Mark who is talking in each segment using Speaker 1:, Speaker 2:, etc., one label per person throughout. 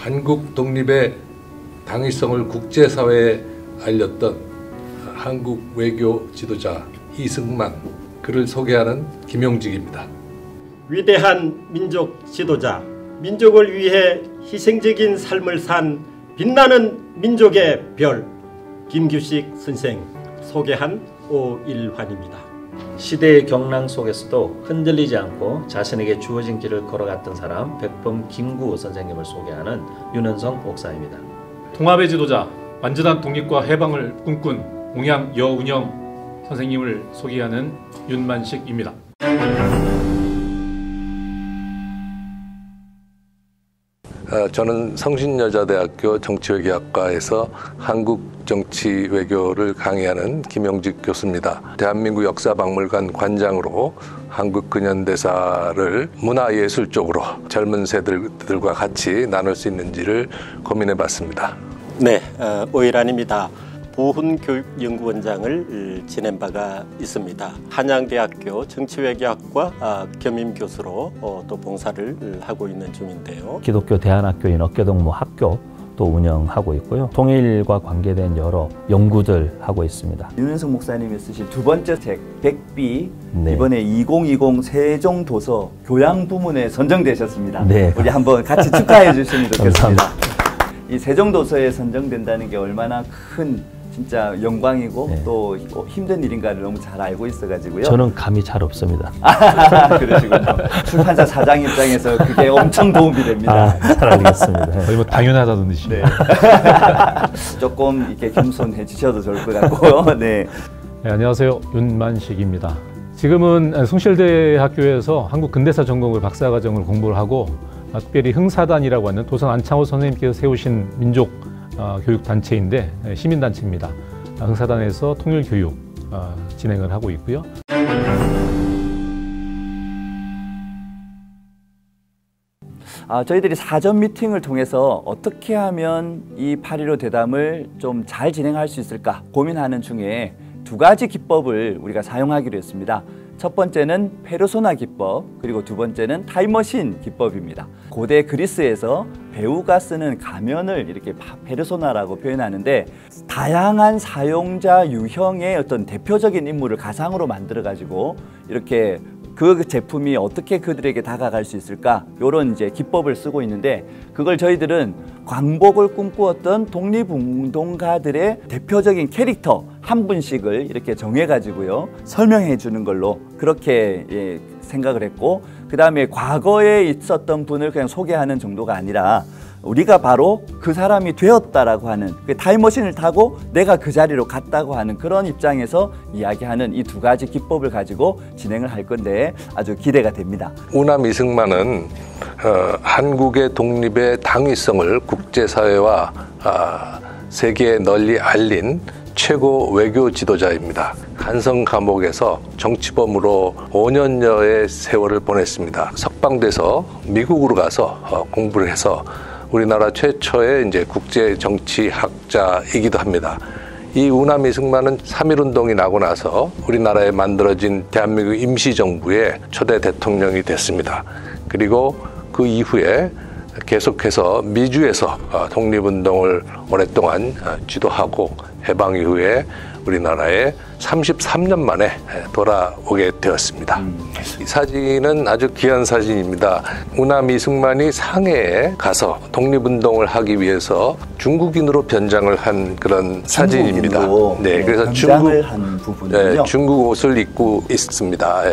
Speaker 1: 한국 독립의 당위성을 국제사회에 알렸던 한국 외교 지도자 이승만, 그를 소개하는 김용직입니다.
Speaker 2: 위대한 민족 지도자, 민족을 위해 희생적인 삶을 산 빛나는 민족의 별, 김규식 선생 소개한 오일환입니다.
Speaker 3: 시대의 경랑 속에서도 흔들리지 않고 자신에게 주어진 길을 걸어갔던 사람, 백범 김구 선생님을 소개하는 윤은성 목사입니다.
Speaker 4: 통합의 지도자, 완전한 독립과 해방을 꿈꾼 옹양 여운영 선생님을 소개하는 윤만식입니다.
Speaker 1: 저는 성신여자대학교 정치외교학과에서 한국 정치외교를 강의하는 김용직 교수입니다. 대한민국 역사박물관 관장으로 한국 근현대사를 문화예술 쪽으로 젊은 세대들과 같이 나눌 수 있는지를 고민해봤습니다.
Speaker 2: 네, 오일환입니다. 보훈교육연구원장을 지낸 바가 있습니다. 한양대학교 정치외교학과 겸임교수로 또 봉사를 하고 있는 중인데요.
Speaker 3: 기독교 대안학교인 어깨동무 학교 또 운영하고 있고요. 통일과 관계된 여러 연구들 하고 있습니다.
Speaker 5: 윤은성 목사님이 쓰신 두 번째 책 백비,
Speaker 3: 네.
Speaker 5: 이번에 2020 세종도서 교양부문에 선정되셨습니다.
Speaker 3: 네.
Speaker 5: 우리 한번 같이 축하해 주시면 좋겠습니다. 이 세종도서에 선정된다는 게 얼마나 큰 진짜 영광이고
Speaker 3: 네.
Speaker 5: 또 힘든 일인가를 너무 잘 알고 있어가지고요.
Speaker 3: 저는 감이 잘 없습니다.
Speaker 5: 그러시군요. 출판사 사장 입장에서 그게 엄청 도움이 됩니다.
Speaker 3: 잘 알겠습니다.
Speaker 4: 거의 뭐 당연하다는 듯이.
Speaker 5: 네. 조금 이렇게 겸손해 주셔도 좋을 것 같고요. 네.
Speaker 4: 네, 안녕하세요. 윤만식입니다. 지금은 숭실대학교에서 한국 근대사 전공을 박사과정을 공부를 하고 특별히 흥사단이라고 하는 도선 안창호 선생님께서 세우신 민족 교육단체인데 시민단체입니다. 흥사단에서 통일교육 진행을 하고 있고요.
Speaker 5: 저희들이 사전 미팅을 통해서 어떻게 하면 이 8.15 대담을 좀 잘 진행할 수 있을까 고민하는 중에 두 가지 기법을 우리가 사용하기로 했습니다. 첫 번째는 페르소나 기법, 그리고 두 번째는 타임머신 기법입니다. 고대 그리스에서 배우가 쓰는 가면을 이렇게 페르소나라고 표현하는데 다양한 사용자 유형의 어떤 대표적인 인물을 가상으로 만들어가지고 이렇게 그 제품이 어떻게 그들에게 다가갈 수 있을까? 이런 이제 기법을 쓰고 있는데 그걸 저희들은 광복을 꿈꾸었던 독립운동가들의 대표적인 캐릭터 한 분씩을 이렇게 정해가지고요. 설명해 주는 걸로 그렇게 생각을 했고 그 다음에 과거에 있었던 분을 그냥 소개하는 정도가 아니라 우리가 바로 그 사람이 되었다라고 하는 그 타임머신을 타고 내가 그 자리로 갔다고 하는 그런 입장에서 이야기하는 이 두 가지 기법을 가지고 진행을 할 건데 아주 기대가 됩니다.
Speaker 1: 우남 이승만은 한국의 독립의 당위성을 국제사회와 세계에 널리 알린 최고 외교 지도자입니다. 간성 감옥에서 정치범으로 5년여의 세월을 보냈습니다. 석방돼서 미국으로 가서 공부를 해서 우리나라 최초의 이제 국제 정치학자이기도 합니다. 이 우남 이승만은 3.1운동이 나고 나서 우리나라에 만들어진 대한민국 임시정부의 초대 대통령이 됐습니다. 그리고 그 이후에 계속해서 미주에서 독립운동을 오랫동안 지도하고 해방 이후에 우리나라에 33년 만에 돌아오게 되었습니다. 이 사진은 아주 귀한 사진입니다. 우남 이승만이 상해에 가서 독립운동을 하기 위해서 중국인으로 변장을 한 그런 사진입니다. 네, 그래서
Speaker 5: 변장을 한 부분이요.
Speaker 1: 중국 옷을 입고 있습니다.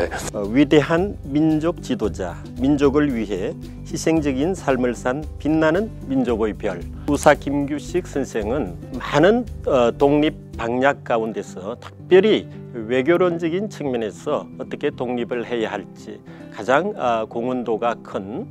Speaker 2: 위대한 민족 지도자, 민족을 위해 희생적인 삶을 산 빛나는 민족의 별. 우사 김규식 선생은 많은 독립 방략 가운데서 특별히 외교론적인 측면에서 어떻게 독립을 해야 할지 가장 공헌도가 큰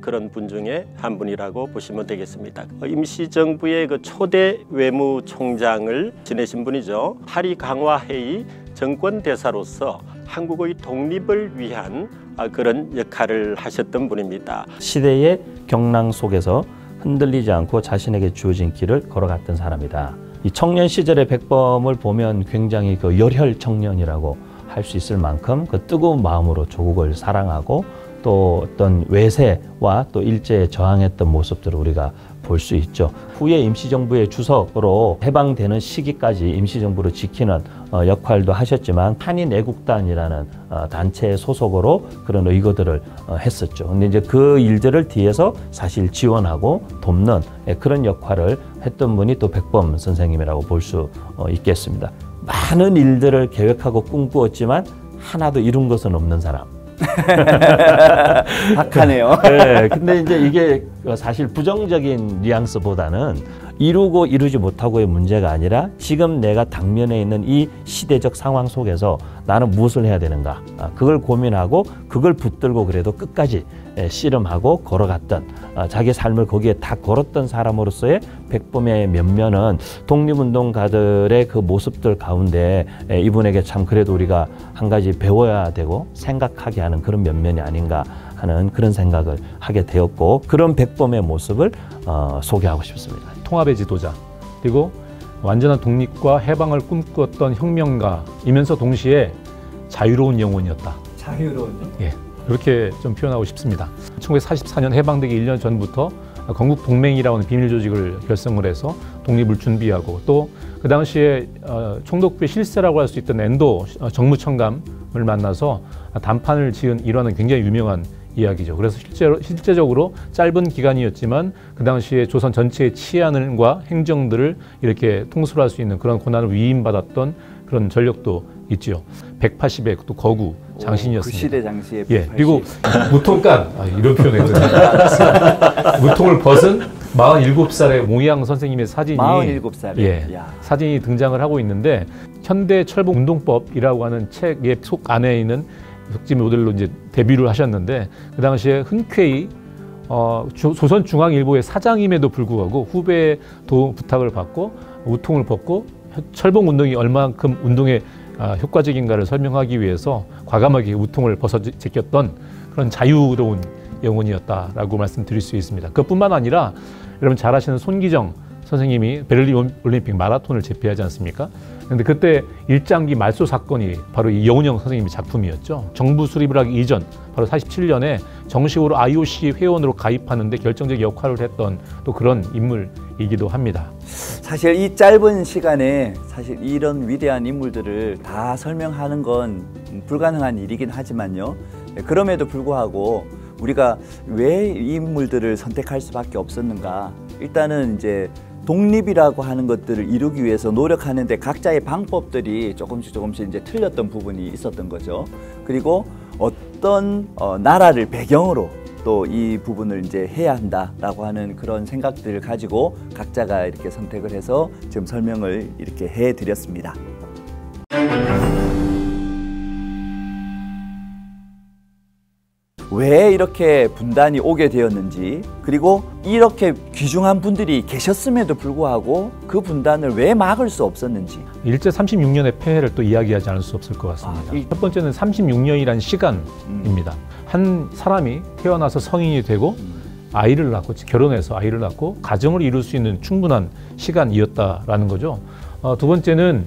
Speaker 2: 그런 분 중에 한 분이라고 보시면 되겠습니다. 임시정부의 그 초대 외무총장을 지내신 분이죠. 파리 강화회의 정권대사로서 한국의 독립을 위한 그런 역할을 하셨던 분입니다.
Speaker 3: 시대의 경랑 속에서 흔들리지 않고 자신에게 주어진 길을 걸어갔던 사람이다. 이 청년 시절의 백범을 보면 굉장히 그 열혈 청년이라고 할 수 있을 만큼 그 뜨거운 마음으로 조국을 사랑하고 또 어떤 외세와 또 일제에 저항했던 모습들을 우리가 볼 수 있죠. 후에 임시정부의 주석으로 해방되는 시기까지 임시정부로 지키는 역할도 하셨지만 한인애국단이라는 단체의 소속으로 그런 의거들을 했었죠. 근데 이제 그 일들을 뒤에서 사실 지원하고 돕는 그런 역할을 했던 분이 또 백범 선생님이라고 볼 수 있겠습니다. 많은 일들을 계획하고 꿈꾸었지만 하나도 이룬 것은 없는 사람.
Speaker 5: 박하네요.
Speaker 3: 네, 근데 이제 이게 사실 부정적인 뉘앙스보다는 이루고 이루지 못하고의 문제가 아니라 지금 내가 당면에 있는 이 시대적 상황 속에서 나는 무엇을 해야 되는가, 그걸 고민하고 그걸 붙들고 그래도 끝까지 씨름하고 걸어갔던, 자기 삶을 거기에 다 걸었던 사람으로서의 백범의 면면은 독립운동가들의 그 모습들 가운데 이분에게 참 그래도 우리가 한 가지 배워야 되고 생각하게 하는 그런 면면이 아닌가 하는 그런 생각을 하게 되었고, 그런 백범의 모습을 소개하고 싶습니다.
Speaker 4: 통합의 지도자, 그리고 완전한 독립과 해방을 꿈꾸었던 혁명가이면서 동시에 자유로운 영혼이었다.
Speaker 5: 자유로운.
Speaker 4: 예, 그렇게 좀 표현하고 싶습니다. 1944년 해방되기 1년 전부터 건국동맹이라는 비밀 조직을 결성을 해서 독립을 준비하고, 또 그 당시에 총독부의 실세라고 할 수 있던 엔도 정무청감을 만나서 담판을 지은 일화는 굉장히 유명한 이야기죠. 그래서 실제적으로 짧은 기간이었지만 그 당시에 조선 전체의 치안과 행정들을 이렇게 통솔할 수 있는 그런 권한을 위임받았던 그런 전력도 있지요. 180의 또 거구 장신이었습니다.
Speaker 5: 그 시대 장시에 180.
Speaker 4: 예, 그리고 무통간, 이런 표현했거든요. 무통을 벗은 47살의 몽양 선생님의 사진이
Speaker 5: 47살에
Speaker 4: 예, 사진이 등장을 하고 있는데, 현대 철봉 운동법이라고 하는 책의 속 안에 있는 흑지 모델로 이제 데뷔를 하셨는데, 그 당시에 흔쾌히 조선중앙일보의 사장임에도 불구하고 후배의 부탁을 받고 우통을 벗고 철봉 운동이 얼만큼 운동에 효과적인가를 설명하기 위해서 과감하게 우통을 벗어 제꼈던 그런 자유로운 영혼이었다라고 말씀드릴 수 있습니다. 그뿐만 아니라 여러분 잘 아시는 손기정 선생님이 베를린 올림픽 마라톤을 제패하지 않습니까? 그런데 그때 일장기 말소 사건이 바로 이 여운형 선생님의 작품이었죠. 정부 수립을 하기 이전 바로 47년에 정식으로 IOC 회원으로 가입하는데 결정적 역할을 했던 또 그런 인물이기도 합니다.
Speaker 5: 사실 이 짧은 시간에 사실 이런 위대한 인물들을 다 설명하는 건 불가능한 일이긴 하지만요. 그럼에도 불구하고 우리가 왜 이 인물들을 선택할 수밖에 없었는가? 일단은 이제 독립이라고 하는 것들을 이루기 위해서 노력하는데 각자의 방법들이 조금씩 이제 틀렸던 부분이 있었던 거죠. 그리고 어떤 나라를 배경으로 또 이 부분을 이제 해야 한다라고 하는 그런 생각들을 가지고 각자가 이렇게 선택을 해서 지금 설명을 이렇게 해드렸습니다. 왜 이렇게 분단이 오게 되었는지, 그리고 이렇게 귀중한 분들이 계셨음에도 불구하고 그 분단을 왜 막을 수 없었는지.
Speaker 4: 일제 36년의 폐해를 또 이야기하지 않을 수 없을 것 같습니다. 첫 번째는 36년이라는 시간입니다. 한 사람이 태어나서 성인이 되고 아이를 낳고 결혼해서 아이를 낳고 가정을 이룰 수 있는 충분한 시간이었다라는 거죠. 두 번째는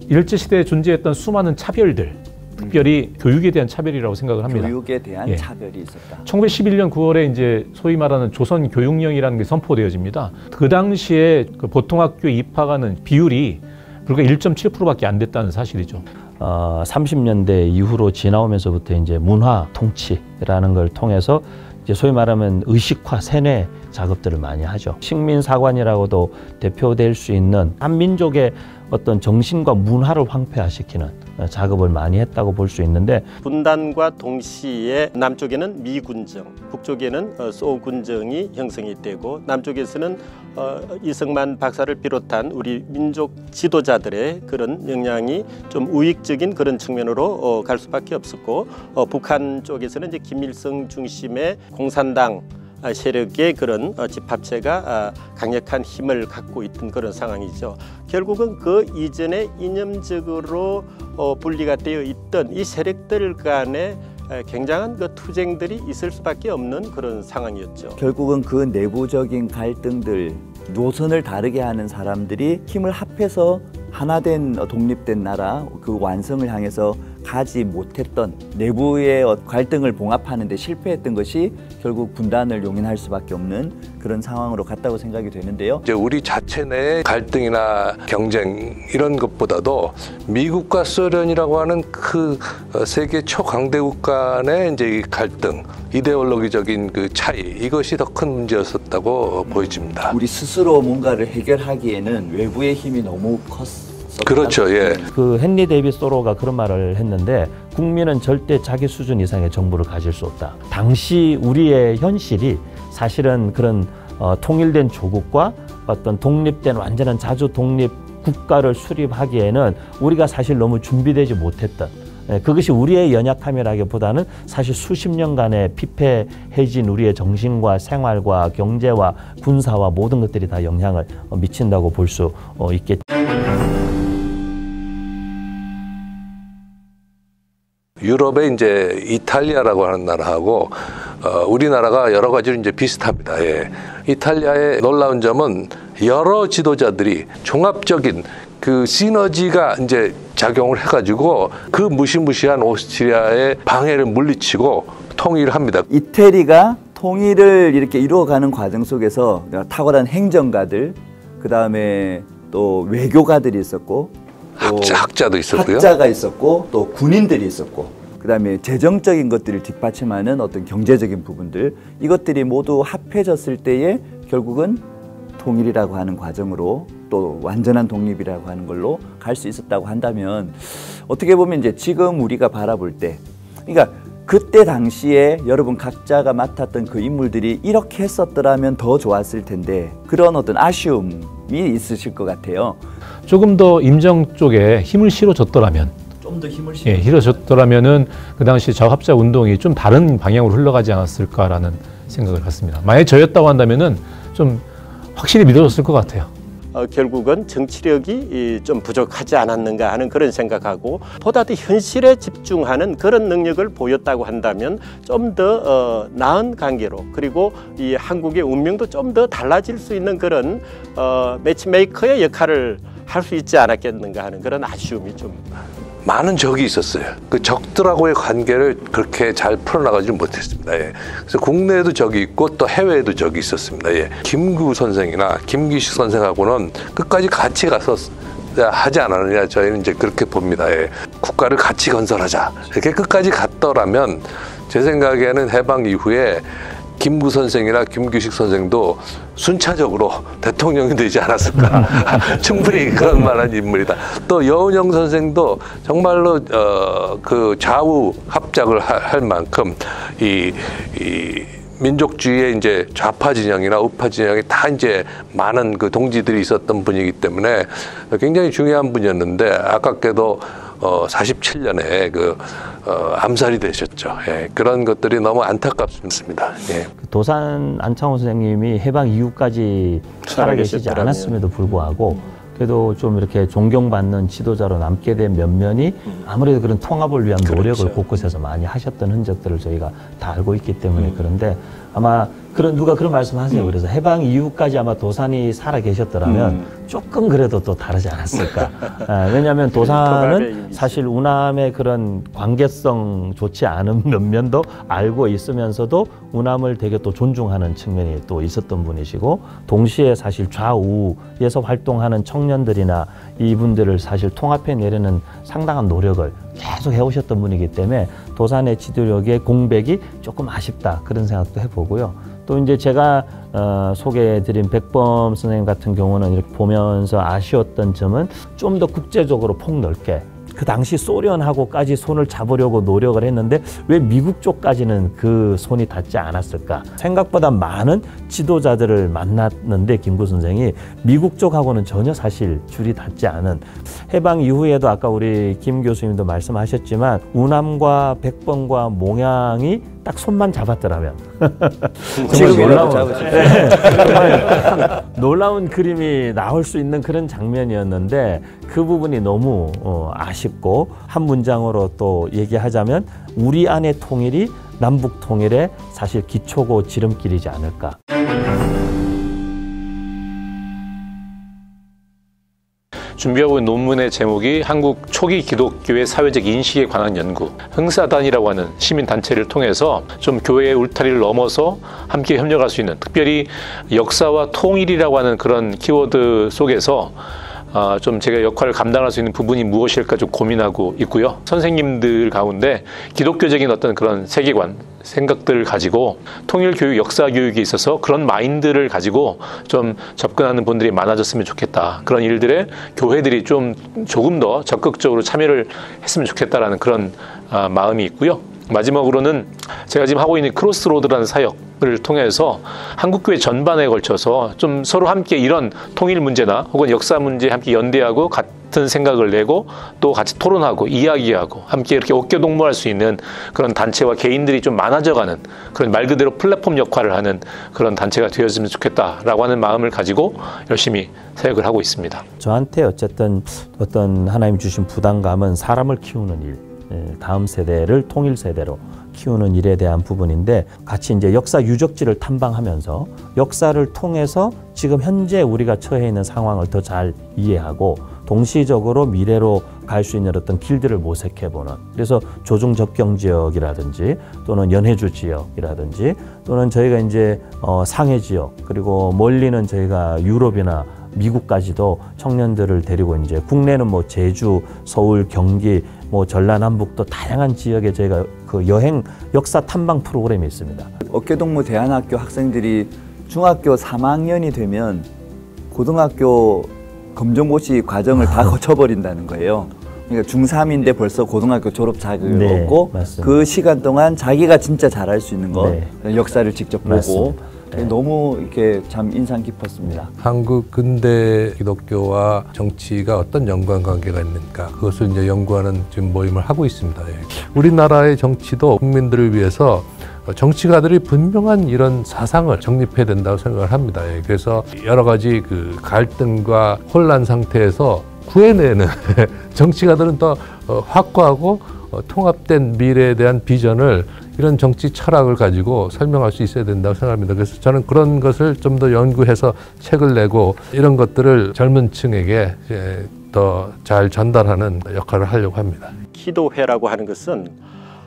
Speaker 4: 일제시대에 존재했던 수많은 차별들, 특별히 교육에 대한 차별이라고 생각을 합니다.
Speaker 5: 교육에 대한 차별이 있었다.
Speaker 4: 1911년 9월에 이제 소위 말하는 조선 교육령이라는 게 선포되어집니다. 그 당시에 그 보통학교에 입학하는 비율이 불과 1.7%밖에 안 됐다는 사실이죠.
Speaker 3: 30년대 이후로 지나오면서부터 이제 문화 통치라는 걸 통해서 이제 소위 말하면 의식화, 세뇌 작업들을 많이 하죠. 식민사관이라고도 대표될 수 있는 한민족의 어떤 정신과 문화를 황폐화시키는 작업을 많이 했다고 볼 수 있는데,
Speaker 2: 분단과 동시에 남쪽에는 미군정, 북쪽에는 소군정이 형성이 되고, 남쪽에서는 이승만 박사를 비롯한 우리 민족 지도자들의 그런 영향이 좀 우익적인 그런 측면으로 갈 수밖에 없었고, 북한 쪽에서는 이제 김일성 중심의 공산당 세력의 그런 집합체가 강력한 힘을 갖고 있던 그런 상황이죠. 결국은 그 이전에 이념적으로 분리가 되어 있던 이 세력들 간에 굉장한 그 투쟁들이 있을 수밖에 없는 그런 상황이었죠.
Speaker 5: 결국은 그 내부적인 갈등들, 노선을 다르게 하는 사람들이 힘을 합해서 하나된 독립된 나라 그 완성을 향해서 가지 못했던 내부의 갈등을 봉합하는 데 실패했던 것이 결국 분단을 용인할 수밖에 없는 그런 상황으로 갔다고 생각이 되는데요.
Speaker 1: 이제 우리 자체 내 갈등이나 경쟁 이런 것보다도 미국과 소련이라고 하는 그 세계 초강대국 간의 이제 이 갈등, 이데올로기적인 그 차이, 이것이 더 큰 문제였었다고 보여집니다.
Speaker 5: 우리 스스로 뭔가를 해결하기에는 외부의 힘이 너무 컸었다.
Speaker 1: 그렇죠, 예.
Speaker 3: 그 헨리 데이비스 소로가 그런 말을 했는데, 국민은 절대 자기 수준 이상의 정부를 가질 수 없다. 당시 우리의 현실이 사실은 그런 통일된 조국과 어떤 독립된 완전한 자주 독립 국가를 수립하기에는 우리가 사실 너무 준비되지 못했던, 그것이 우리의 연약함이라기보다는 사실 수십 년간의 피폐해진 우리의 정신과 생활과 경제와 군사와 모든 것들이 다 영향을 미친다고 볼 수 있겠죠.
Speaker 1: 유럽의 이제 이탈리아라고 하는 나라하고 우리나라가 여러 가지로 이제 비슷합니다. 예. 이탈리아의 놀라운 점은 여러 지도자들이 종합적인 그 시너지가 이제 작용을 해가지고 그 무시무시한 오스트리아의 방해를 물리치고 통일을 합니다.
Speaker 5: 이태리가 통일을 이렇게 이루어가는 과정 속에서 탁월한 행정가들, 그 다음에 또 외교가들이 있었고,
Speaker 1: 학자도 있었고요.
Speaker 5: 학자가 있었고, 또 군인들이 있었고, 그 다음에 재정적인 것들을 뒷받침하는 어떤 경제적인 부분들, 이것들이 모두 합해졌을 때에 결국은 통일이라고 하는 과정으로, 또 완전한 독립이라고 하는 걸로 갈 수 있었다고 한다면, 어떻게 보면 이제 지금 우리가 바라볼 때, 그러니까 그때 당시에 여러분 각자가 맡았던 그 인물들이 이렇게 했었더라면 더 좋았을 텐데, 그런 어떤 아쉬움이 있으실 것 같아요.
Speaker 4: 조금 더 임정 쪽에 힘을 실어줬더라면,
Speaker 5: 좀 더 힘을
Speaker 4: 실어줬더라면은 그 당시 좌합자 운동이 좀 다른 방향으로 흘러가지 않았을까라는 생각을 갖습니다. 만약에 저였다고 한다면은 좀 확실히 믿어줬을 것 같아요.
Speaker 2: 결국은 정치력이 좀 부족하지 않았는가 하는 그런 생각하고, 보다 더 현실에 집중하는 그런 능력을 보였다고 한다면 좀 더 나은 관계로, 그리고 이 한국의 운명도 좀 더 달라질 수 있는 그런 매치메이커의 역할을 할 수 있지 않았겠는가 하는 그런 아쉬움이 좀
Speaker 1: 많은 적이 있었어요. 그 적들하고의 관계를 그렇게 잘 풀어나가지 못했습니다. 예. 그래서 국내에도 적이 있고 또 해외에도 적이 있었습니다. 예. 김구 선생이나 김기식 선생하고는 끝까지 같이 가서 하지 않았느냐, 저희는 이제 그렇게 봅니다. 예. 국가를 같이 건설하자, 이렇게 끝까지 갔더라면 제 생각에는 해방 이후에 김구 선생이나 김규식 선생도 순차적으로 대통령이 되지 않았을까. 충분히 그런 만한 인물이다. 또 여운형 선생도 정말로 그 좌우 합작을 할 만큼 이 민족주의의 이제 좌파 진영이나 우파 진영이 다 이제 많은 그 동지들이 있었던 분이기 때문에 굉장히 중요한 분이었는데, 아깝게도 47년에 그 암살이 되셨죠. 예, 그런 것들이 너무 안타깝습니다. 예.
Speaker 3: 도산 안창호 선생님이 해방 이후까지 살아계시지 않았음에도 불구하고 그래도 좀 이렇게 존경받는 지도자로 남게 된 면면이 아무래도 그런 통합을 위한 노력을 곳곳에서 많이 하셨던 흔적들을 저희가 다 알고 있기 때문에 그런데, 아마 누가 그런 말씀하세요. 그래서 해방 이후까지 아마 도산이 살아 계셨더라면 조금 그래도 또 다르지 않았을까. 왜냐하면 도산은 사실 우남의 그런 관계성 좋지 않은 면면도 알고 있으면서도 우남을 되게 또 존중하는 측면이 또 있었던 분이시고, 동시에 사실 좌우에서 활동하는 청년들이나 이분들을 사실 통합해 내려는 상당한 노력을 계속 해오셨던 분이기 때문에 도산의 지도력의 공백이 조금 아쉽다, 그런 생각도 해보고요. 또 이제 제가 소개해드린 백범 선생님 같은 경우는 이렇게 보면서 아쉬웠던 점은 좀 더 국제적으로 폭넓게, 그 당시 소련하고까지 손을 잡으려고 노력을 했는데 왜 미국 쪽까지는 그 손이 닿지 않았을까. 생각보다 많은 지도자들을 만났는데 김구 선생이 미국 쪽하고는 전혀 사실 줄이 닿지 않은, 해방 이후에도 아까 우리 김 교수님도 말씀하셨지만 우남과 백범과 몽양이 딱 손만 잡았더라면 정말 놀라운 그림이 나올 수 있는 그런 장면이었는데, 그 부분이 너무 아쉽고, 한 문장으로 또 얘기하자면 우리 안의 통일이 남북 통일의 사실 기초고 지름길이지 않을까.
Speaker 6: 준비하고 있는 논문의 제목이 한국 초기 기독교의 사회적 인식에 관한 연구, 흥사단이라고 하는 시민단체를 통해서 좀 교회의 울타리를 넘어서 함께 협력할 수 있는, 특별히 역사와 통일이라고 하는 그런 키워드 속에서 좀 제가 역할을 감당할 수 있는 부분이 무엇일까 좀 고민하고 있고요. 선생님들 가운데 기독교적인 어떤 그런 세계관, 생각들을 가지고 통일교육, 역사교육에 있어서 그런 마인드를 가지고 좀 접근하는 분들이 많아졌으면 좋겠다. 그런 일들에 교회들이 좀 조금 더 적극적으로 참여를 했으면 좋겠다라는 그런 마음이 있고요. 마지막으로는 제가 지금 하고 있는 크로스로드라는 사역을 통해서 한국교회 전반에 걸쳐서 좀 서로 함께 이런 통일 문제나 혹은 역사 문제에 함께 연대하고 같은 생각을 내고 또 같이 토론하고 이야기하고 함께 이렇게 어깨동무할 수 있는 그런 단체와 개인들이 좀 많아져가는, 그런 말 그대로 플랫폼 역할을 하는 그런 단체가 되었으면 좋겠다라고 하는 마음을 가지고 열심히 사역을 하고 있습니다.
Speaker 3: 저한테 어쨌든 어떤 하나님 주신 부담감은 사람을 키우는 일, 다음 세대를 통일 세대로 키우는 일에 대한 부분인데, 같이 이제 역사 유적지를 탐방하면서 역사를 통해서 지금 현재 우리가 처해 있는 상황을 더 잘 이해하고 동시적으로 미래로 갈 수 있는 어떤 길들을 모색해보는, 그래서 조중접경 지역이라든지 또는 연해주 지역이라든지 또는 저희가 이제 상해 지역, 그리고 멀리는 저희가 유럽이나 미국까지도 청년들을 데리고 이제 국내는 뭐 제주, 서울, 경기, 뭐 전라남북도 다양한 지역에 저희가 그 여행 역사 탐방 프로그램이 있습니다.
Speaker 5: 어깨동무 대안학교 학생들이 중학교 3학년이 되면 고등학교 검정고시 과정을 다 거쳐버린다는 거예요. 그러니까 중3인데 벌써 고등학교 졸업 자격을
Speaker 3: 네,
Speaker 5: 얻고
Speaker 3: 맞습니다.
Speaker 5: 그 시간 동안 자기가 진짜 잘할 수 있는 것,
Speaker 3: 네.
Speaker 5: 역사를 직접 보고
Speaker 3: 맞습니다. 네.
Speaker 5: 너무 이렇게 참 인상 깊었습니다.
Speaker 1: 한국 근대 기독교와 정치가 어떤 연관관계가 있는가, 그것을 이제 연구하는 지금 모임을 하고 있습니다. 예. 우리나라의 정치도 국민들을 위해서 정치가들이 분명한 이런 사상을 정립해야 된다고 생각을 합니다. 예. 그래서 여러 가지 그 갈등과 혼란 상태에서 구해내는 정치가들은 더 확고하고 통합된 미래에 대한 비전을, 이런 정치 철학을 가지고 설명할 수 있어야 된다고 생각합니다. 그래서 저는 그런 것을 좀 더 연구해서 책을 내고 이런 것들을 젊은 층에게 더 잘 전달하는 역할을 하려고 합니다.
Speaker 2: 기도회라고 하는 것은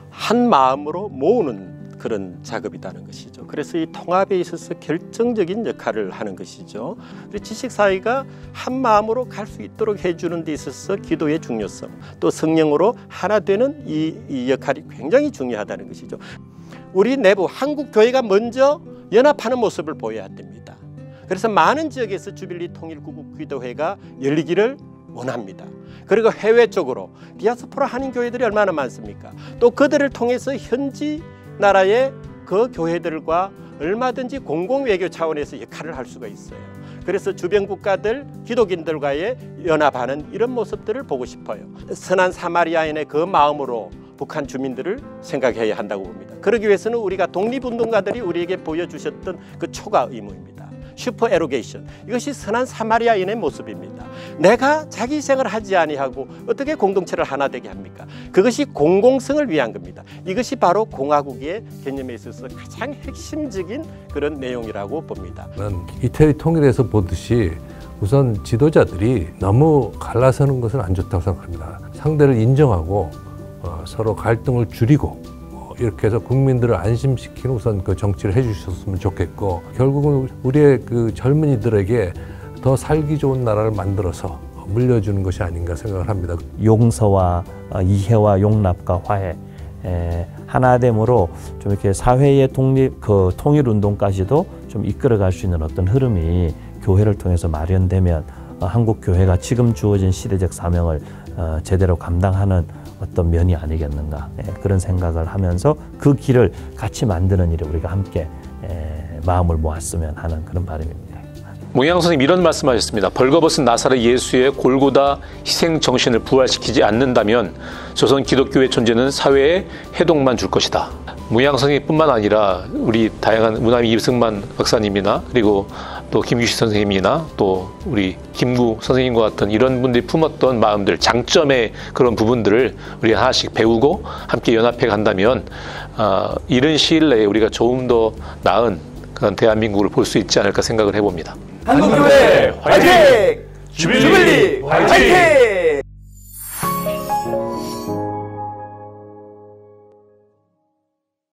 Speaker 2: 한 마음으로 모으는 그런 작업이라는 것이죠. 그래서 이 통합에 있어서 결정적인 역할을 하는 것이죠. 그리고 지식사회가 한 마음으로 갈 수 있도록 해주는 데 있어서 기도의 중요성, 또 성령으로 하나 되는 이 역할이 굉장히 중요하다는 것이죠. 우리 내부 한국교회가 먼저 연합하는 모습을 보여야 됩니다. 그래서 많은 지역에서 주빌리 통일구국기도회가 열리기를 원합니다. 그리고 해외 쪽으로 디아스포라 한인교회들이 얼마나 많습니까? 또 그들을 통해서 현지 나라의 그 교회들과 얼마든지 공공외교 차원에서 역할을 할 수가 있어요. 그래서 주변 국가들, 기독인들과의 연합하는 이런 모습들을 보고 싶어요. 선한 사마리아인의 그 마음으로 북한 주민들을 생각해야 한다고 봅니다. 그러기 위해서는 우리가 독립운동가들이 우리에게 보여주셨던 그 초과 의무입니다. 슈퍼 에로게이션, 이것이 선한 사마리아인의 모습입니다. 내가 자기 희생을 하지 아니하고 어떻게 공동체를 하나 되게 합니까? 그것이 공공성을 위한 겁니다. 이것이 바로 공화국의 개념에 있어서 가장 핵심적인 그런 내용이라고 봅니다.
Speaker 1: 이태리 통일에서 보듯이 우선 지도자들이 너무 갈라서는 것은 안 좋다고 생각합니다. 상대를 인정하고 서로 갈등을 줄이고 이렇게 해서 국민들을 안심시키는 우선 그 정치를 해주셨으면 좋겠고, 결국은 우리의 그 젊은이들에게 더 살기 좋은 나라를 만들어서 물려주는 것이 아닌가 생각을 합니다.
Speaker 3: 용서와 이해와 용납과 화해, 하나됨으로 좀 이렇게 사회의 통일 운동까지도 좀 이끌어갈 수 있는 어떤 흐름이 교회를 통해서 마련되면 한국 교회가 지금 주어진 시대적 사명을 제대로 감당하는 어떤 면이 아니겠는가, 그런 생각을 하면서 그 길을 같이 만드는 일에 우리가 함께 마음을 모았으면 하는 그런 바람입니다.
Speaker 6: 모양 선생님 이런 말씀하셨습니다. 벌거벗은 나사렛 예수의 골고다 희생 정신을 부활시키지 않는다면 조선 기독교의 존재는 사회에 해독만 줄 것이다. 모양 선생님뿐만 아니라 우리 다양한 문화미 이승만 박사님이나 그리고 또 김규식 선생님이나 또 우리 김구 선생님과 같은 이런 분들이 품었던 마음들, 장점의 그런 부분들을 우리가 하나씩 배우고 함께 연합해 간다면 이른 시일 내에 우리가 조금 더 나은 그런 대한민국을 볼 수 있지 않을까 생각을 해봅니다.
Speaker 5: 한국교회 화이팅!
Speaker 6: 주빌리 화이팅!